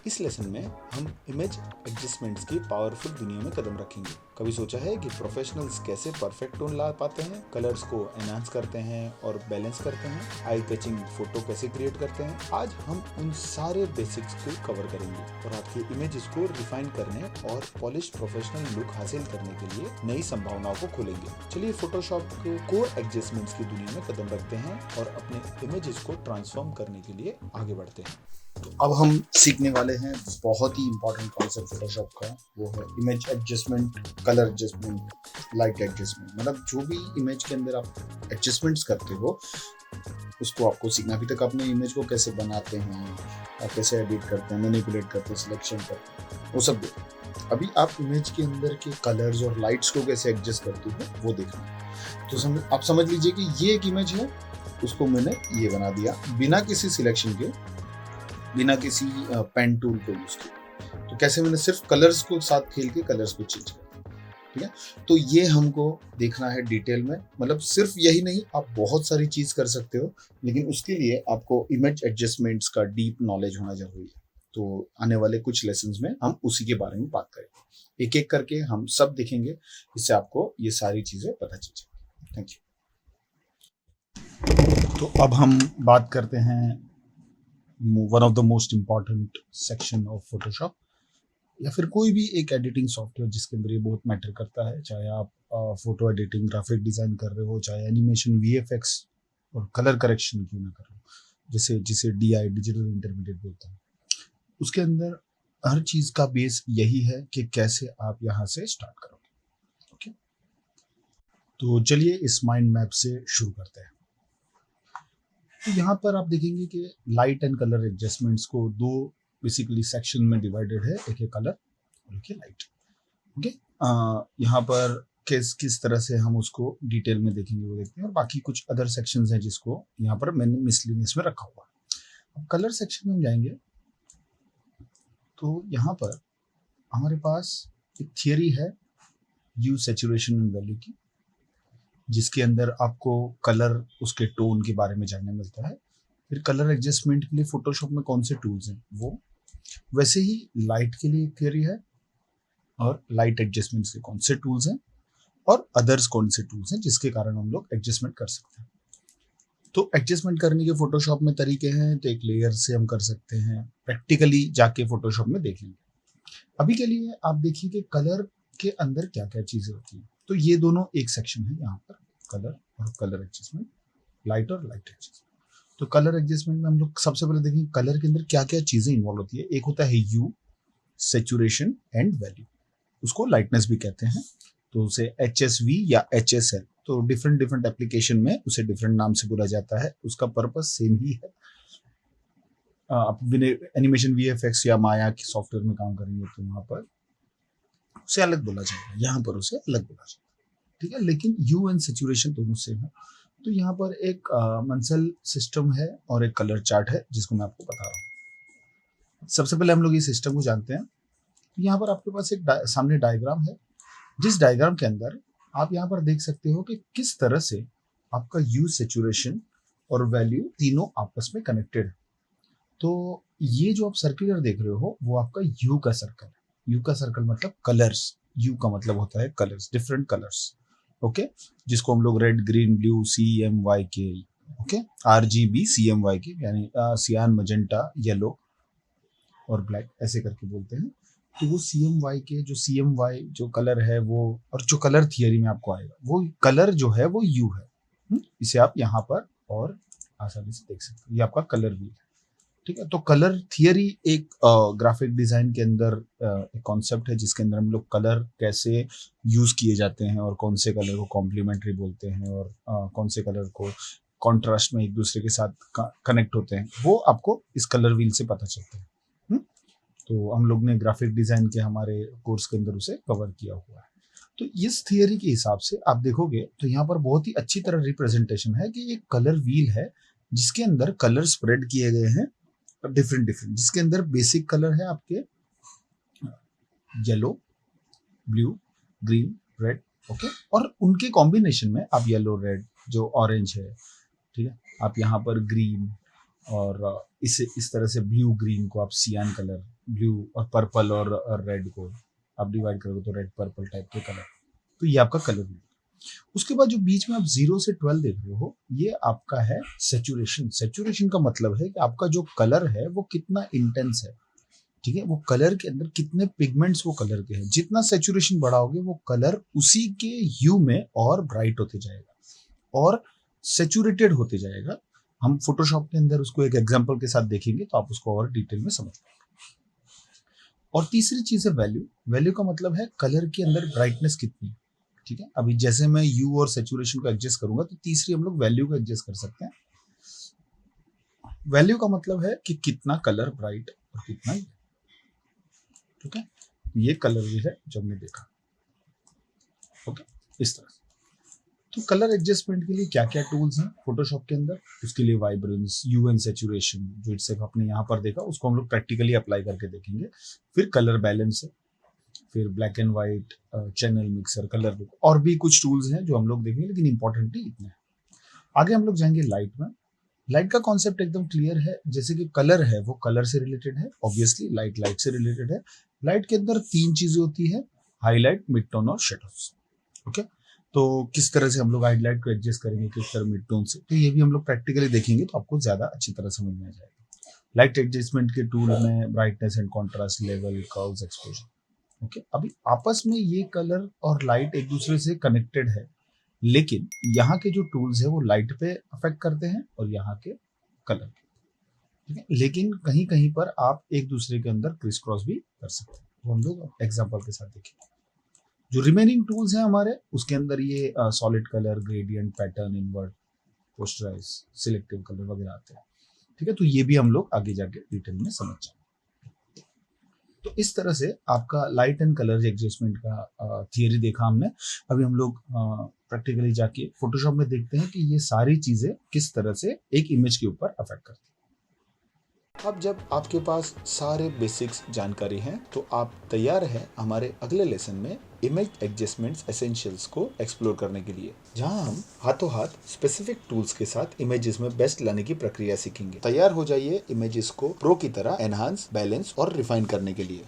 इस लेसन में हम इमेज एडजस्टमेंट्स की पावरफुल दुनिया में कदम रखेंगे। कभी सोचा है कि प्रोफेशनल्स कैसे परफेक्ट टोन ला पाते हैं, कलर्स को एनहांस करते हैं और बैलेंस करते हैं, आई कैचिंग फोटो कैसे क्रिएट करते हैं। आज हम उन सारे बेसिक्स को कवर करेंगे और आपके इमेजेस को रिफाइन करने और पॉलिश प्रोफेशनल लुक हासिल करने के लिए नई संभावनाओं को खोलेंगे। चलिए फोटोशॉप के कोर एडजस्टमेंट्स की दुनिया में कदम रखते हैं और अपने इमेजेस को ट्रांसफॉर्म करने के लिए आगे बढ़ते हैं। तो अब हम सीखने वाले हैं बहुत ही इंपॉर्टेंट कॉन्सेप्ट फोटोशॉप का, वो है image adjustment, colour adjustment, light adjustment. मतलब जो भी इमेज के अंदर आप एडजस्टमेंट्स करते हो उसको आपको सीखना। अभी तक आपने इमेज को कैसे बनाते हैं, आप कैसे एडिट करते हैं, मैनिपुलेट करते हैं, सिलेक्शन करते हैं, वो सब देखो। अभी आप इमेज के अंदर के कलर्स और लाइट्स को कैसे एडजस्ट करते हो वो देखना। तो आप समझ लीजिए कि ये एक इमेज है, उसको मैंने ये बना दिया बिना किसी सिलेक्शन के, बिना किसी पेन टूल को यूज किया। तो कैसे मैंने सिर्फ कलर्स को साथ खेल के कलर्स को चेंज किया, ठीक है। तो ये हमको देखना है डिटेल में। मतलब सिर्फ यही नहीं, आप बहुत सारी चीज कर सकते हो, लेकिन उसके लिए आपको इमेज एडजस्टमेंट्स का डीप नॉलेज होना जरूरी है। तो आने वाले कुछ लेसन्स में हम उसी के बारे में बात करेंगे, एक एक करके हम सब देखेंगे, इससे आपको ये सारी चीजें पता चल जाएगी। Thank you. तो अब हम बात करते हैं one of the most important section of Photoshop, या फिर कोई भी एक एडिटिंग सॉफ्टवेयर जिसके अंदर ये बहुत मैटर करता है। चाहे आप फोटो एडिटिंग, ग्राफिक डिजाइन कर रहे हो, चाहे एनिमेशन, वीएफएक्स और कलर करेक्शन क्यों ना कर रहे हो, जिसे जिसे डीआई, डिजिटल इंटरमीडिएट बोलते हैं। उसके अंदर हर चीज का बेस यही है कि कैसे आप यहाँ से स्टार्ट करोगे। ओके, तो चलिए इस माइंड मैप से शुरू करते हैं। तो यहाँ पर आप देखेंगे कि लाइट एंड कलर एडजस्टमेंट्स को दो बेसिकली सेक्शन में डिवाइडेड है, एक है कलर और एक है लाइट। ओके, यहाँ पर किस तरह से हम उसको डिटेल में देखेंगे वो देखते हैं, और बाकी कुछ अदर सेक्शंस हैं जिसको यहाँ पर मैंने मिसलिनियस में रखा हुआ है। अब कलर सेक्शन में जाएंगे तो यहाँ पर हमारे पास एक थियरी है ह्यू, सैचुरेशन एंड वैल्यू की, जिसके अंदर आपको कलर, उसके टोन के बारे में जानने मिलता है। फिर कलर एडजस्टमेंट के लिए फोटोशॉप में कौन से टूल्स हैं वो, वैसे ही लाइट के लिए थियरी है और लाइट एडजस्टमेंट्स के कौन से टूल्स हैं और अदर्स कौन से टूल्स हैं जिसके कारण हम लोग एडजस्टमेंट कर सकते हैं। तो एडजस्टमेंट करने के फोटोशॉप में तरीके हैं। तो एक लेयर से हम कर सकते हैं, प्रैक्टिकली जाके फोटोशॉप में देख लेंगे। अभी के लिए आप देखिए कि कलर के अंदर क्या क्या चीजें होती हैं। तो ये दोनों एक सेक्शन है यहाँ पर, कलर और कलर एडजस्टमेंट, लाइट और लाइट एडजस्टमेंट। तो कलर एडजस्टमेंट में हम लोग सबसे पहले देखेंगे कलर के अंदर क्या क्या चीजें इन्वॉल्व होती है। एक होता है ह्यू, सैचुरेशन एंड वैल्यू, उसको लाइटनेस भी कहते हैं। तो उसे HSV या HSL, तो डिफरेंट डिफरेंट एप्लीकेशन में उसे डिफरेंट नाम से बोला जाता है। उसका पर्पस सेम ही है। आप एनिमेशन, VFX या माया की सॉफ्टवेयर में काम करेंगे तो वहां पर उसे अलग बोला जाएगा, यहाँ पर उसे अलग बोला जाएगा, ठीक है। लेकिन ह्यू एंड सैचुरेशन दोनों सेम है। तो यहाँ पर एक मंसल सिस्टम है और एक कलर चार्ट है जिसको मैं आपको बता रहा हूँ। सबसे पहले हम लोग ये सिस्टम को जानते हैं। यहाँ पर आपके पास एक सामने डायग्राम है, जिस डायग्राम के अंदर आप यहाँ पर देख सकते हो कि किस तरह से आपका ह्यू, सैचुरेशन और वैल्यू तीनों आपस में कनेक्टेड है। तो ये जो आप सर्कुलर देख रहे हो वो आपका ह्यू का सर्कल है। ह्यू का सर्कल मतलब कलर्स, ह्यू का मतलब होता है कलर्स, डिफरेंट कलर्स। ओके, जिसको हम लोग red, green, blue, CMYK, okay, RGB, CMYK यानी सियान, मजेंटा, येलो और ब्लैक ऐसे करके बोलते हैं। तो वो CMYK, जो CMY जो कलर है वो, और जो कलर थियरी में आपको आएगा वो कलर जो है वो ह्यू है। इसे आप यहाँ पर और आसानी से देख सकते हो, ये आपका कलर व्हील है, ठीक है। तो कलर थियरी एक ग्राफिक डिजाइन के अंदर एक कॉन्सेप्ट है जिसके अंदर हम लोग कलर कैसे यूज किए जाते हैं और कौन से कलर को कॉम्प्लीमेंट्री बोलते हैं और कौन से कलर को कॉन्ट्रास्ट में एक दूसरे के साथ कनेक्ट होते हैं, वो आपको इस कलर व्हील से पता चलता है। तो हम लोग ने ग्राफिक डिजाइन के हमारे कोर्स के अंदर उसे कवर किया हुआ है। तो इस थियरी के हिसाब से आप देखोगे तो यहाँ पर बहुत ही अच्छी तरह रिप्रेजेंटेशन है कि एक कलर व्हील है जिसके अंदर कलर स्प्रेड किए गए हैं डिफरेंट डिफरेंट, जिसके अंदर बेसिक कलर है आपके yellow, blue, green, red, okay, और उनके कॉम्बिनेशन में आप येलो, रेड, जो ऑरेंज है, ठीक है, आप यहाँ पर ग्रीन, और इस तरह से ब्लू ग्रीन को आप सियान कलर, ब्लू और पर्पल और रेड को आप डिवाइड करोगे तो रेड पर्पल टाइप के कलर, तो ये आपका कलर है। उसके बाद जो बीच में आप 0 से 12 देख रहे हो, ये आपका है सेचुरेशन। सेचुरेशन का मतलब है कि आपका जो कलर है वो कितना इंटेंस है, ठीक है, वो कलर के अंदर कितने पिगमेंट्स वो कलर के हैं। जितना सेचुरेशन बढ़ाओगे वो कलर उसी के ह्यू में और ब्राइट होते जाएगा और सेचुरेटेड होते जाएगा। हम फोटोशॉप के अंदर उसको एक एग्जांपल के साथ देखेंगे तो आप उसको और डिटेल में समझ पाएंगे। और तीसरी चीज है वैल्यू। वैल्यू का मतलब है कलर के अंदर ब्राइटनेस कितनी है, ठीक है। अभी जैसे मैं ह्यू और सेचुरेशन को एडजस्ट करूंगा तो तीसरी हम लोग वैल्यू को एडजस्ट कर सकते हैं। वैल्यू का मतलब है कि कितना कलर ब्राइट और कितना, ठीक है। ये कलर भी है जो हमने देखा, ओके, इस तरह। तो कलर एडजस्टमेंट के लिए क्या क्या टूल्स हैं फोटोशॉप के अंदर, उसके लिए वाइब्रेंस, ह्यू एंड सेचुरेशन, जो सिर्फ आपने यहाँ पर देखा उसको हम लोग प्रैक्टिकली अप्लाई करके देखेंगे। फिर कलर बैलेंस है, फिर black and white, channel mixer, colour book, और भी कुछ टूल्स हैं जो हम लोग देखेंगे, लेकिन इंपॉर्टेंटली इतने हैं। आगे हम लोग जाएंगे लाइट में। लाइट का कॉन्सेप्ट एकदम क्लियर है। जैसे कि कलर है वो कलर से रिलेटेड है, ऑब्वियसली लाइट लाइट से रिलेटेड है। लाइट के अंदर 3 चीजें होती है, हाईलाइट, मिड टोन और शेडोज, ओके। तो किस तरह से हम लोग हाईलाइट को एडजस्ट करेंगे, किस तरह मिड टोन से, तो ये भी हम लोग प्रैक्टिकली देखेंगे तो आपको ज्यादा अच्छी तरह समझ में आ जाएगा। लाइट एडजस्टमेंट के टूल में brightness and contrast, level, curves, exposure, okay. अभी आपस में ये कलर और लाइट एक दूसरे से कनेक्टेड है, लेकिन यहाँ के जो टूल्स है वो लाइट पे अफेक्ट करते हैं और यहाँ के कलर, ठीक है। लेकिन कहीं कहीं पर आप एक दूसरे के अंदर क्रिस क्रॉस भी कर सकते हैं, वो हम लोग एग्जांपल के साथ देखेंगे। जो रिमेनिंग टूल्स हैं हमारे, उसके अंदर ये solid colour, gradient, pattern, invert, posterize, selective colour वगैरह आते हैं, ठीक है। तो ये भी हम लोग आगे जाके डिटेल में समझ जाएंगे। तो इस तरह से आपका लाइट एंड कलर एडजस्टमेंट का थियरी देखा हमने। अभी हम लोग प्रैक्टिकली जाके फोटोशॉप में देखते हैं कि ये सारी चीजें किस तरह से एक इमेज के ऊपर अफेक्ट करती हैं। अब जब आपके पास सारे बेसिक्स जानकारी हैं तो आप तैयार हैं हमारे अगले लेसन में इमेज एडजस्टमेंट्स एसेंशियल्स को एक्सप्लोर करने के लिए, जहां हम हाथों हाथ स्पेसिफिक टूल्स के साथ इमेजेस में बेस्ट लाने की प्रक्रिया सीखेंगे। तैयार हो जाइए इमेजेस को प्रो की तरह एनहांस, बैलेंस और रिफाइन करने के लिए।